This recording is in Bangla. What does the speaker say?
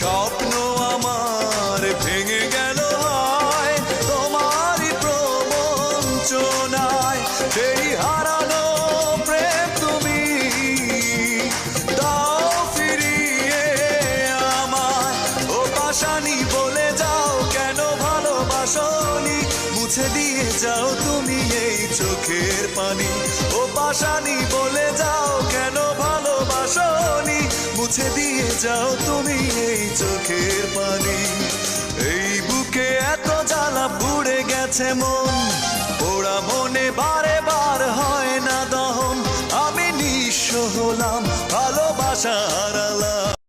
স্বপ্ন আমার ভেঙে গেল হয় তোমারই প্রবঞ্চনায়। সেই হারানো প্রেম তুমি দাও ফিরিয়ে আমায়। ও পাশানি বলে যাও কেন ভালোবাসনি, মুছে দিয়ে যাও তুমি এই চোখের পানি। ও পাশানি বলে যাও কেন ভালোবাসনি, মুছে দিয়ে যাও তুমি এই চোখের পানি। এই বুকে এত জ্বালা পুড়ে গেছে মন, পোড়া মনে বারে বার হয় না দহন। আমি নিঃস্ব হলাম, ভালোবাসা হারালাম।